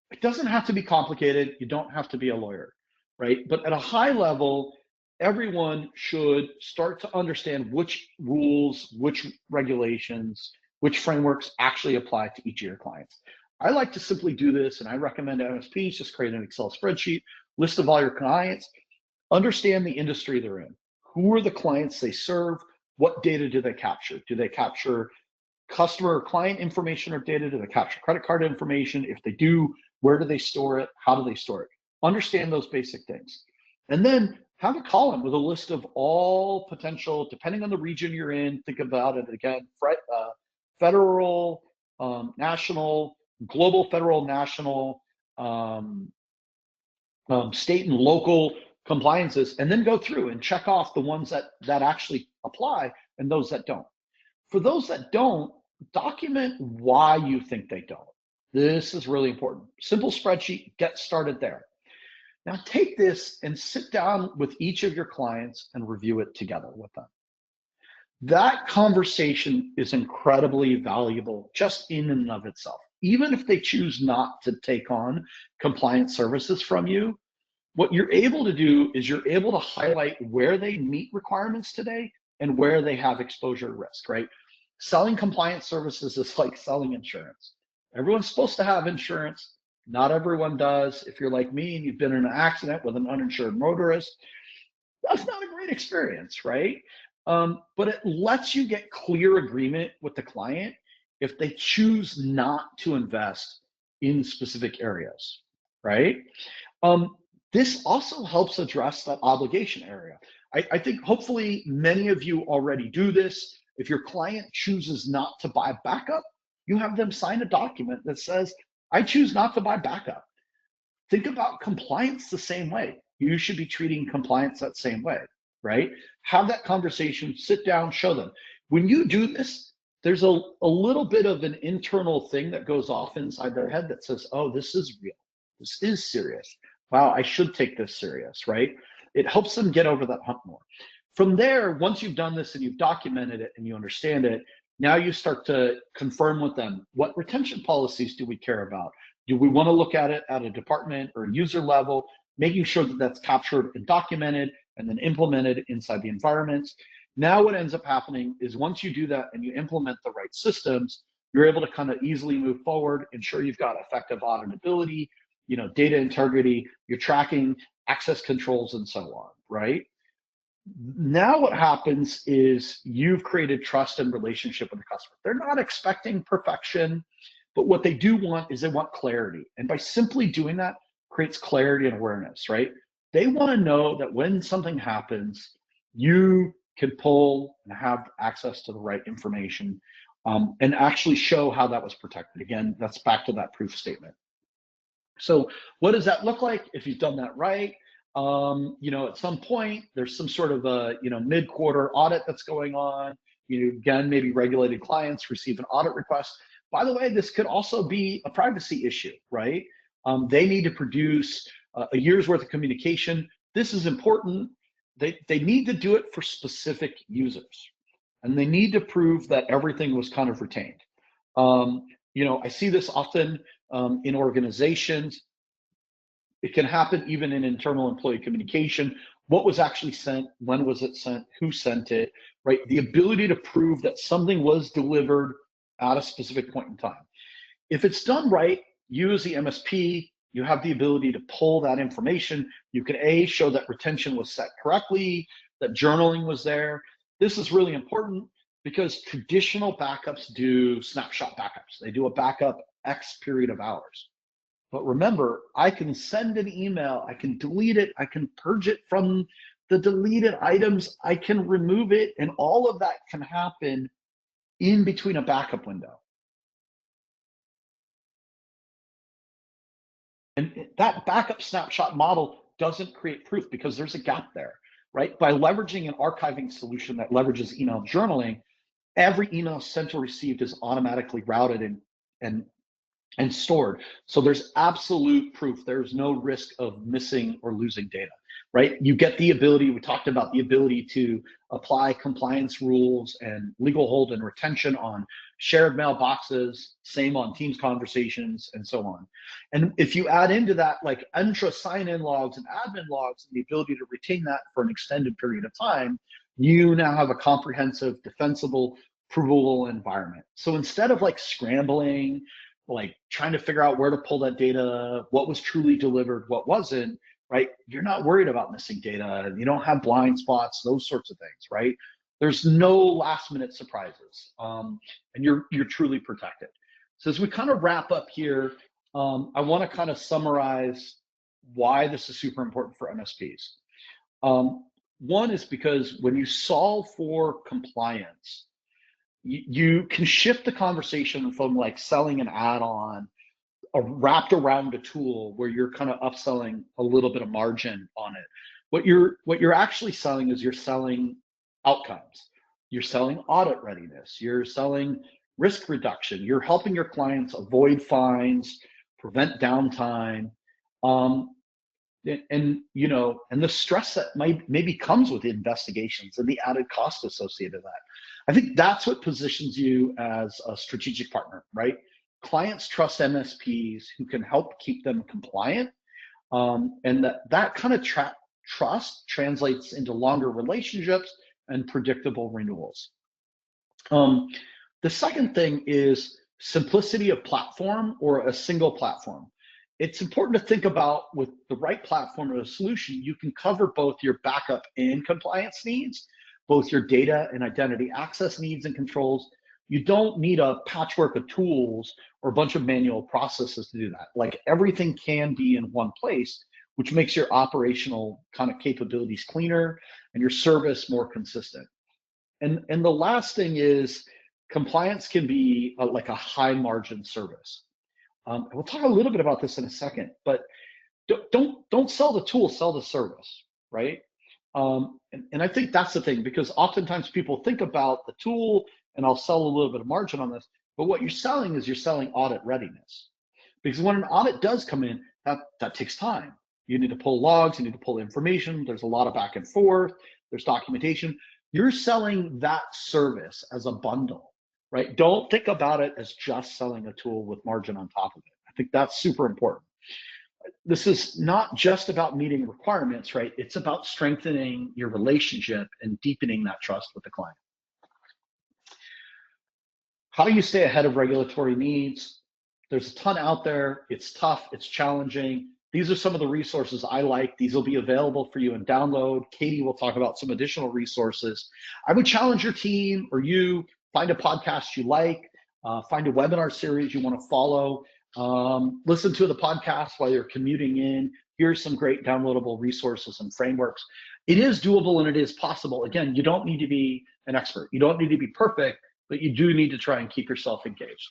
It doesn't have to be complicated. You don't have to be a lawyer, right? But at a high level, everyone should start to understand which rules, which regulations, which frameworks actually apply to each of your clients. I like to simply do this, and I recommend MSPs just create an Excel spreadsheet, list of all your clients, understand the industry they're in. Who are the clients they serve? What data do they capture? Do they capture customer or client information or data? Do they capture credit card information? If they do, where do they store it? How do they store it? Understand those basic things. And then have a column with a list of all potential, depending on the region you're in, think about it again, federal, national, global, federal, national, state and local compliances, and then go through and check off the ones that actually apply and those that don't. For those that don't, document why you think they don't. This is really important. Simple spreadsheet, get started there. Now take this and sit down with each of your clients and review it together with them. That conversation is incredibly valuable just in and of itself. Even if they choose not to take on compliance services from you, what you're able to do is you're able to highlight where they meet requirements today and where they have exposure risk, right? Selling compliance services is like selling insurance. Everyone's supposed to have insurance. Not everyone does. If you're like me and you've been in an accident with an uninsured motorist, that's not a great experience, right? But it lets you get clear agreement with the client if they choose not to invest in specific areas, right? This also helps address that obligation area. I think hopefully many of you already do this. If your client chooses not to buy backup, you have them sign a document that says, I choose not to buy backup. Think about compliance the same way. You should be treating compliance that same way, right? Have that conversation, sit down, show them. When you do this, there's a little bit of an internal thing that goes off inside their head that says, oh, this is real. This is serious. Wow, I should take this serious, right? It helps them get over that hump more. From there, once you've done this and you've documented it and you understand it, now you start to confirm with them, what retention policies do we care about? Do we want to look at it at a department or user level, making sure that that's captured and documented and then implemented inside the environments? Now what ends up happening is once you do that and you implement the right systems, you're able to kind of easily move forward, ensure you've got effective auditability, data integrity, you're tracking access controls and so on, right? Now what happens is you've created trust and relationship with the customer. They're not expecting perfection, but what they do want is they want clarity. And by simply doing that, creates clarity and awareness, right? They want to know that when something happens, you can pull and have access to the right information and actually show how that was protected. Again, that's back to that proof statement. So what does that look like if you've done that right? At some point, there's some sort of a mid-quarter audit that's going on. Again, maybe regulated clients receive an audit request. By the way, this could also be a privacy issue, right? They need to produce a year's worth of communication. This is important. They need to do it for specific users, and they need to prove that everything was kind of retained. I see this often in organizations. It can happen even in internal employee communication. What was actually sent? When was it sent? Who sent it? Right? The ability to prove that something was delivered at a specific point in time. If it's done right, you as the MSP, you have the ability to pull that information. You can show that retention was set correctly, that journaling was there. This is really important because traditional backups do snapshot backups. They do a backup X period of hours. But remember, I can send an email, I can delete it, I can purge it from the deleted items, I can remove it, and all of that can happen in between a backup window. And that backup snapshot model doesn't create proof because there's a gap there, right? By leveraging an archiving solution that leverages email journaling, every email sent or received is automatically routed and and stored. So there's absolute proof. There's no risk of missing or losing data, right? You get the ability, we talked about the ability to apply compliance rules and legal hold and retention on shared mailboxes, same on Teams conversations, and so on. And if you add into that like Entra sign-in logs and admin logs and the ability to retain that for an extended period of time, you now have a comprehensive, defensible, provable environment. So instead of like scrambling, like trying to figure out where to pull that data, what was truly delivered, what wasn't, right? You're not worried about missing data. You don't have blind spots, those sorts of things, right? There's no last minute surprises, and you're truly protected. So as we kind of wrap up here, I want to kind of summarize why this is super important for MSPs. One is because when you solve for compliance, you can shift the conversation from like selling an add-on wrapped around a tool where you're kind of upselling a little bit of margin on it. What you're actually selling is you're selling outcomes. You're selling audit readiness. You're selling risk reduction. You're helping your clients avoid fines, prevent downtime, and the stress that maybe comes with investigations and the added cost associated with that. I think that's what positions you as a strategic partner, right? Clients trust MSPs who can help keep them compliant, and that kind of trust translates into longer relationships and predictable renewals. The second thing is simplicity of platform or a single platform. It's important to think about with the right platform or a solution, you can cover both your backup and compliance needs, both your data and identity access needs and controls. You don't need a patchwork of tools or a bunch of manual processes to do that. Like everything can be in one place, which makes your operational kind of capabilities cleaner and your service more consistent. And the last thing is compliance can be like a high margin service. We'll talk a little bit about this in a second, but don't sell the tool, sell the service, right? And I think that's the thing, because oftentimes people think about the tool and I'll sell a little bit of margin on this, but what you're selling is you're selling audit readiness. Because when an audit does come in, that takes time. You need to pull logs, you need to pull information, there's a lot of back and forth, there's documentation. You're selling that service as a bundle, right? Don't think about it as just selling a tool with margin on top of it. I think that's super important. This is not just about meeting requirements, right? It's about strengthening your relationship and deepening that trust with the client. How do you stay ahead of regulatory needs? There's a ton out there. It's tough, it's challenging. These are some of the resources I like. These will be available for you in download. Katie will talk about some additional resources. I would challenge your team or you, find a podcast you like, find a webinar series you want to follow, listen to the podcast while you're commuting in. Here's some great downloadable resources and frameworks. It is doable and it is possible. Again, you don't need to be an expert. You don't need to be perfect, but you do need to try and keep yourself engaged.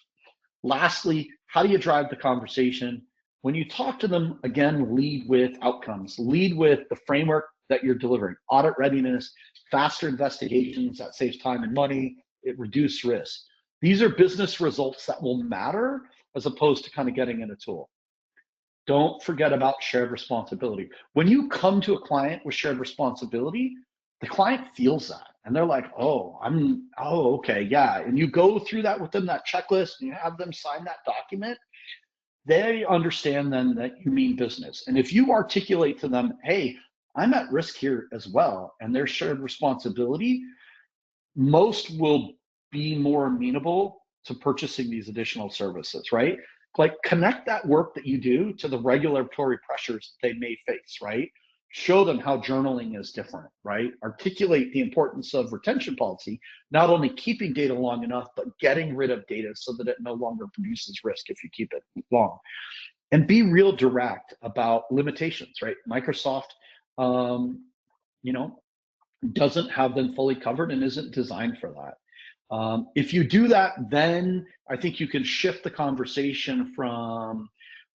Lastly, how do you drive the conversation? When you talk to them, again, lead with outcomes. Lead with the framework that you're delivering. Audit readiness, faster investigations, that saves time and money, it reduces risk. These are business results that will matter as opposed to kind of getting in a tool. Don't forget about shared responsibility. When you come to a client with shared responsibility, the client feels that. And they're like, oh, okay, yeah. And you go through that with them, that checklist, and you have them sign that document. They understand then that you mean business. And if you articulate to them, hey, I'm at risk here as well, and there's shared responsibility, most will be more amenable to purchasing these additional services, right? Like connect that work that you do to the regulatory pressures they may face, right? Show them how journaling is different, right? Articulate the importance of retention policy, not only keeping data long enough, but getting rid of data so that it no longer produces risk if you keep it long. And be real direct about limitations, right? Microsoft, doesn't have them fully covered and isn't designed for that. If you do that, then I think you can shift the conversation from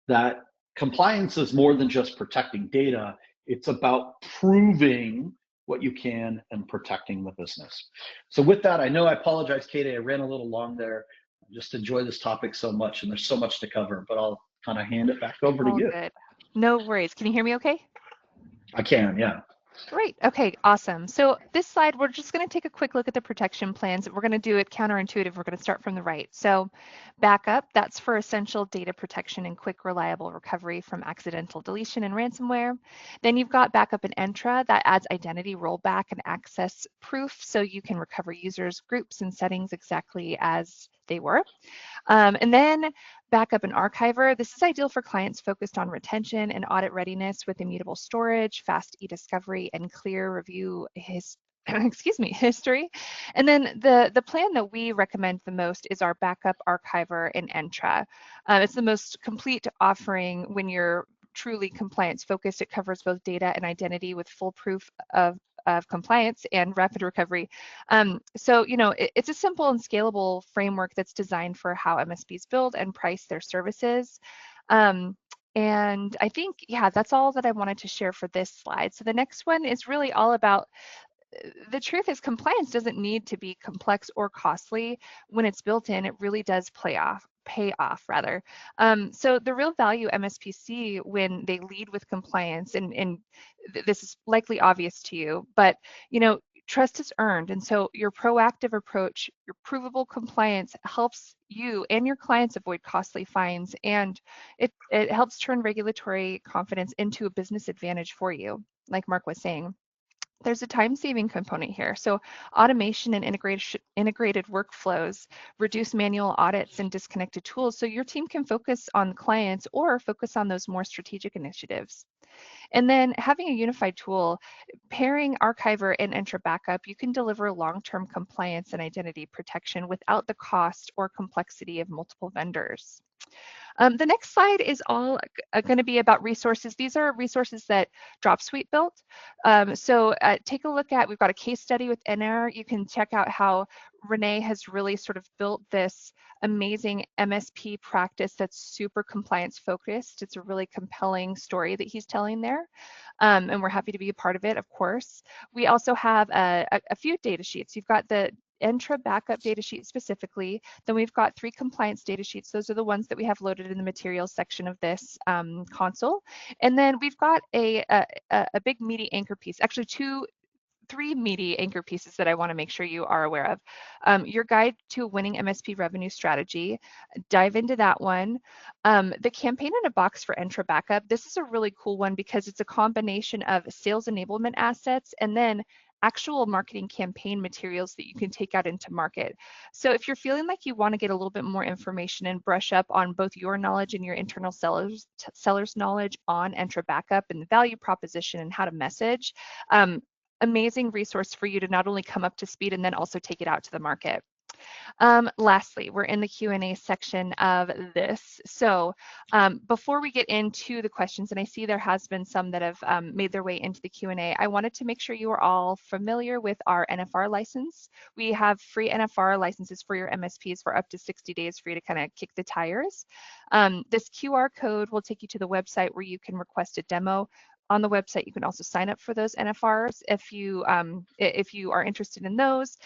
that compliance is more than just protecting data. It's about proving what you can and protecting the business. So with that, I know I apologize, Katie, I ran a little long there. I just enjoy this topic so much, and there's so much to cover, but I'll kind of hand it back over to All you. good. No worries. Can you hear me okay? I can, yeah. Great. Okay, awesome. So this slide, we're just going to take a quick look at the protection plans. We're going to do it counterintuitive. We're going to start from the right. So backup, that's for essential data protection and quick, reliable recovery from accidental deletion and ransomware. Then you've got backup and Entra that adds identity rollback and access proof so you can recover users, groups, and settings exactly as they were. And then backup and archiver. This is ideal for clients focused on retention and audit readiness with immutable storage, fast e-discovery, and clear review excuse me, history. And then the plan that we recommend the most is our backup archiver in Entra. It's the most complete offering when you're truly compliance focused. It covers both data and identity with full proof of compliance and rapid recovery. So, it's a simple and scalable framework that's designed for how MSPs build and price their services. And I think, yeah, that's all that I wanted to share for this slide. So the next one is really all about the truth is compliance doesn't need to be complex or costly. When it's built in, it really does pay off rather. So the real value MSPs see when they lead with compliance, and this is likely obvious to you, but trust is earned. And so your proactive approach, your provable compliance helps you and your clients avoid costly fines, and it helps turn regulatory confidence into a business advantage for you, like Mark was saying. There's a time-saving component here. So automation and integrated workflows reduce manual audits and disconnected tools so your team can focus on clients or focus on those more strategic initiatives. And then having a unified tool, pairing Archiver and Entra Backup, you can deliver long-term compliance and identity protection without the cost or complexity of multiple vendors. The next slide is all going to be about resources. These are resources that Dropsuite built. So take a look at, we've got a case study with NR. You can check out how Renee has really sort of built this amazing MSP practice that's super compliance focused. It's a really compelling story that he's telling there. And we're happy to be a part of it, of course. We also have a few data sheets. You've got the Entra backup data sheet specifically. Then we've got 3 compliance data sheets. Those are the ones that we have loaded in the materials section of this console. And then we've got a big meaty anchor piece, actually 3 meaty anchor pieces that I want to make sure you are aware of. Your guide to a winning MSP revenue strategy, dive into that one. The campaign in a box for Entra Backup, this is a really cool one because it's a combination of sales enablement assets and then actual marketing campaign materials that you can take out into market. So if you're feeling like you want to get a little bit more information and brush up on both your knowledge and your internal sellers knowledge on Entra Backup and the value proposition and how to message, amazing resource for you to not only come up to speed and then also take it out to the market. Lastly, we're in the Q&A section of this. So before we get into the questions, and I see there has been some that have made their way into the Q&A, I wanted to make sure you are all familiar with our NFR license. We have free NFR licenses for your MSPs for up to 60 days for you to kind of kick the tires. This QR code will take you to the website where you can request a demo. On the website, you can also sign up for those NFRs if you are interested in those.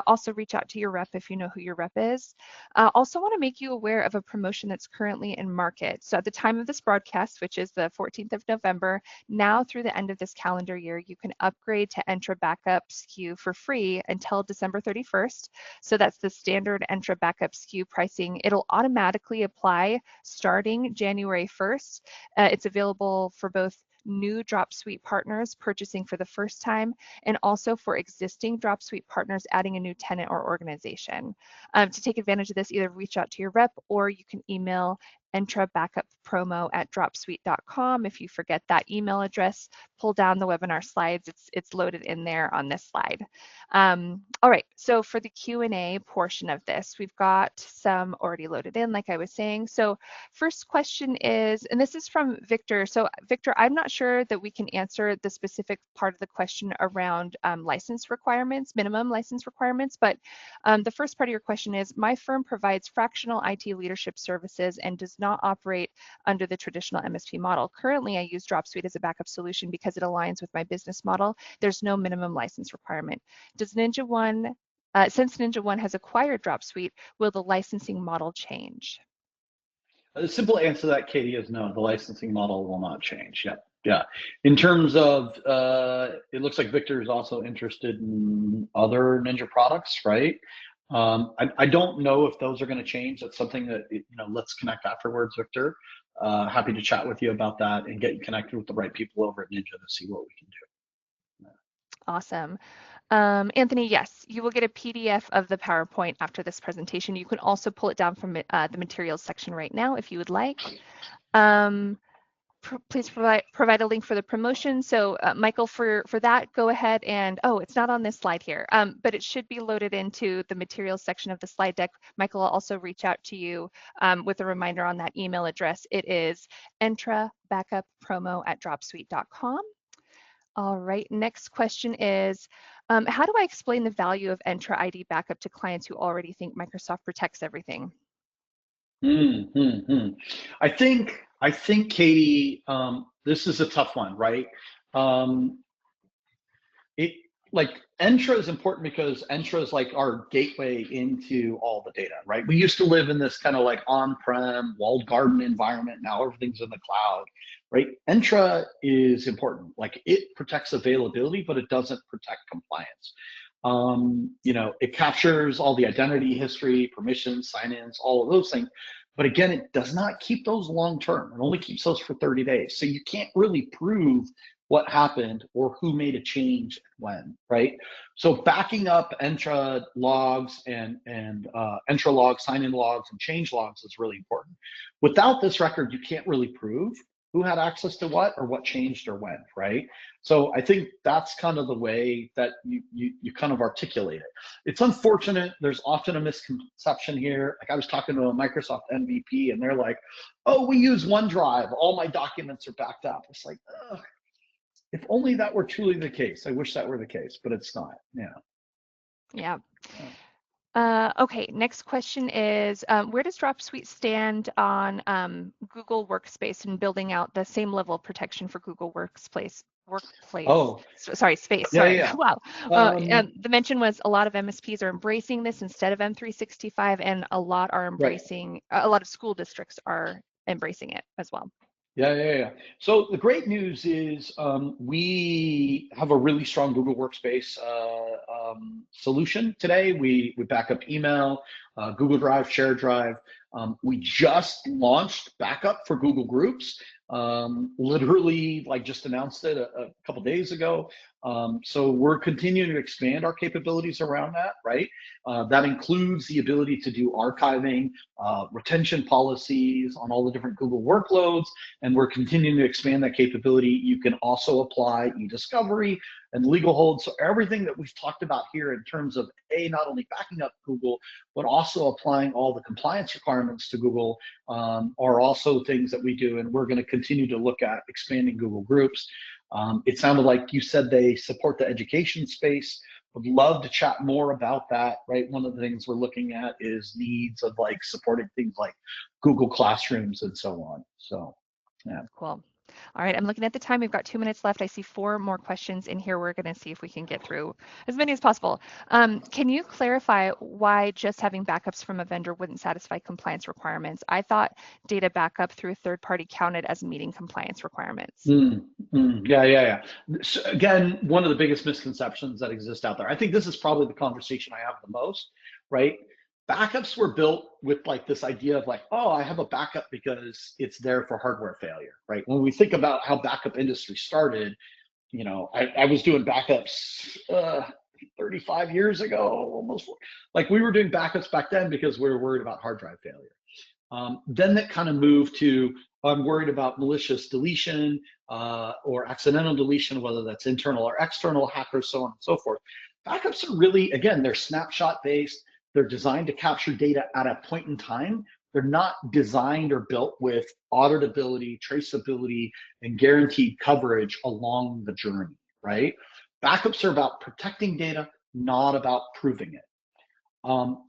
Also reach out to your rep if you know who your rep is. Also want to make you aware of a promotion that's currently in market. So at the time of this broadcast, which is the 14th of November, now through the end of this calendar year, you can upgrade to Entra Backup SKU for free until December 31st. So that's the standard Entra Backup SKU pricing. It'll automatically apply starting January 1st. It's available for both new Dropsuite partners purchasing for the first time, and also for existing Dropsuite partners adding a new tenant or organization. To take advantage of this, either reach out to your rep or you can email entrabackup@dropsuite.com. If you forget that email address, pull down the webinar slides. It's loaded in there on this slide. All right, so for the Q&A portion of this, we've got some already loaded in, like I was saying. So first question is, and this is from Victor. So Victor, I'm not sure that we can answer the specific part of the question around license requirements, minimum license requirements, but the first part of your question is, my firm provides fractional IT leadership services and does not operate under the traditional MSP model. Currently, I use Dropsuite as a backup solution because it aligns with my business model. There's no minimum license requirement. Does NinjaOne Since NinjaOne has acquired Dropsuite, will the licensing model change? The simple answer to that, Katie, is no. The licensing model will not change. Yeah, yeah. In terms of, it looks like Victor is also interested in other Ninja products, right? I don't know if those are going to change. That's something that, let's connect afterwards, Victor. Happy to chat with you about that and get you connected with the right people over at Ninja to see what we can do. Awesome. Anthony, yes, you will get a PDF of the PowerPoint after this presentation. You can also pull it down from the materials section right now if you would like. Please provide a link for the promotion. So Michael, for that, go ahead and, oh, it's not on this slide here, but it should be loaded into the materials section of the slide deck. Michael will also reach out to you with a reminder on that email address. It is entrabackup@dropsuite.com. All right, next question is, how do I explain the value of Entra ID backup to clients who already think Microsoft protects everything? I think, Katie, this is a tough one, right? It like Entra is important because Entra is like our gateway into all the data, right? We used to live in this kind of like on-prem walled garden environment. Now everything's in the cloud, right? Entra is important. Like it protects availability, but it doesn't protect compliance. It captures all the identity history, permissions, sign-ins, all of those things. But again, it does not keep those long-term. It only keeps those for 30 days. So you can't really prove what happened or who made a change when, right? So backing up Entra logs and Entra logs, sign-in logs, and change logs is really important. Without this record, you can't really prove who had access to what or what changed or when, right? So I think that's kind of the way that you kind of articulate it. It's unfortunate. There's often a misconception here. Like I was talking to a Microsoft MVP and they're like, oh, we use OneDrive. All my documents are backed up. It's like, ugh. If only that were truly the case. I wish that were the case, but it's not. Yeah. Okay, next question is, where does Dropsuite stand on Google Workspace and building out the same level of protection for Google Workplace? Oh, Space. yeah, Sorry. yeah. Wow. The mention was a lot of MSPs are embracing this instead of M365, and a lot are embracing. Right. A lot of school districts are embracing it as well. Yeah. So the great news is we have a really strong Google Workspace solution today. We back up email, Google Drive, Shared Drive. We just launched backup for Google Groups. Literally, like just announced it a couple days ago. So we're continuing to expand our capabilities around that, right? That includes the ability to do archiving, retention policies on all the different Google workloads, and we're continuing to expand that capability. You can also apply e-discovery and legal hold. So everything that we've talked about here in terms of not only backing up Google, but also applying all the compliance requirements to Google are also things that we do, and we're going to continue to look at expanding Google Groups. It sounded like you said they support the education space. Would love to chat more about that, right? One of the things we're looking at is needs of like supporting things like Google Classrooms and so on. So, yeah. Cool. All right, I'm looking at the time. We've got 2 minutes left. I see 4 more questions in here. We're going to see if we can get through as many as possible. Can you clarify why just having backups from a vendor wouldn't satisfy compliance requirements? I thought data backup through a third party counted as meeting compliance requirements. Yeah. So again, one of the biggest misconceptions that exist out there. I think this is probably the conversation I have the most, right? Backups were built with like this idea of like, oh, I have a backup because it's there for hardware failure, right? When we think about how backup industry started, I was doing backups 35 years ago, almost. Like we were doing backups back then because we were worried about hard drive failure. Then that kind of moved to, I'm worried about malicious deletion or accidental deletion, whether that's internal or external hackers, so on and so forth. Backups are really, again, they're snapshot based. They're designed to capture data at a point in time. They're not designed or built with auditability, traceability, and guaranteed coverage along the journey, right? Backups are about protecting data, not about proving it.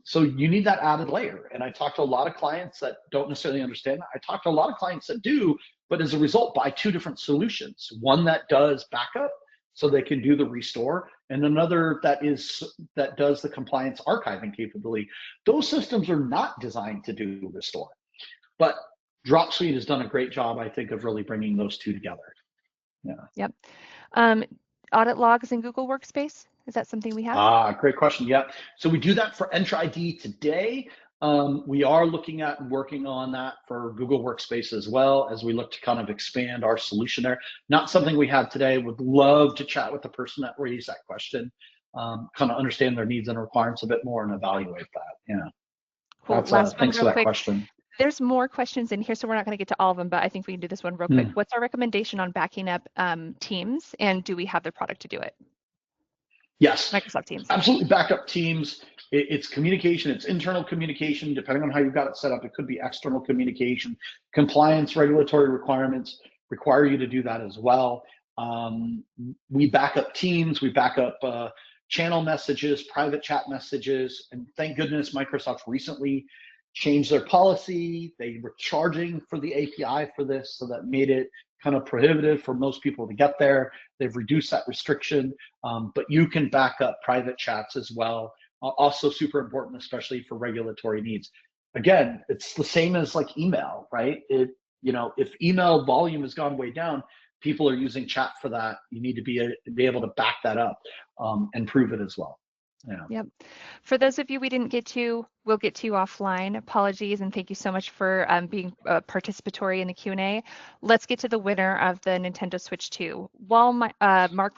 So you need that added layer. And I talk to a lot of clients that don't necessarily understand that. I talk to a lot of clients that do, but as a result, buy 2 different solutions. One that does backup, so they can do the restore, and another that does the compliance archiving capability. Those systems are not designed to do restore, but Dropsuite has done a great job, I think, of really bringing those two together. Yeah. Yep. Audit logs in Google Workspace, is that something we have? Great question. Yeah. So we do that for Entra ID today. We are looking at and working on that for Google Workspace as well, as we look to kind of expand our solution there. Not something we have today. Would love to chat with the person that raised that question, kind of understand their needs and requirements a bit more and evaluate that. Yeah. Cool. Last one, thanks real for that quick. Question. There's more questions in here, so we're not going to get to all of them, but I think we can do this one real quick. What's our recommendation on backing up Teams, and do we have the product to do it? Yes, Microsoft Teams. Absolutely. Backup Teams. It's communication. It's internal communication. Depending on how you've got it set up, it could be external communication. Compliance, regulatory requirements require you to do that as well. We back up Teams. We back up channel messages, private chat messages, and thank goodness Microsoft recently changed their policy. They were charging for the API for this, so that made it kind of prohibitive for most people to get there. They've reduced that restriction, but you can back up private chats as well. Also super important, especially for regulatory needs. Again, it's the same as like email, right? If email volume has gone way down, people are using chat for that. You need to be able to back that up and prove it as well. Yeah. Yep. For those of you we didn't get to, we'll get to you offline. Apologies, and thank you so much for being participatory in the Q&A. Let's get to the winner of the Nintendo Switch 2. While Mark